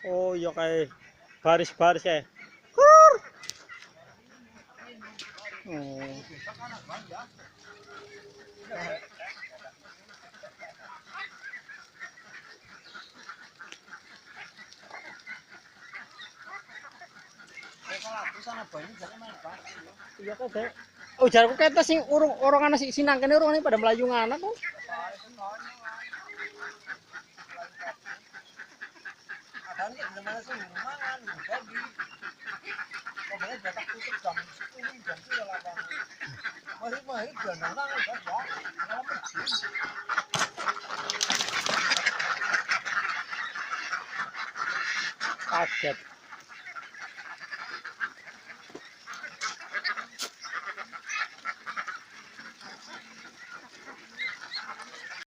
Oh iya kayak baris-baris ya. Oh. Iya kok dek. Oh jarku kata sing urung ana sing sinang kene urung pada melayu nganak kok. Adane gimana sih mangan jadi pokoknya batak tutup jam 10 jam 8. Mahir dan nang ya. Kaget.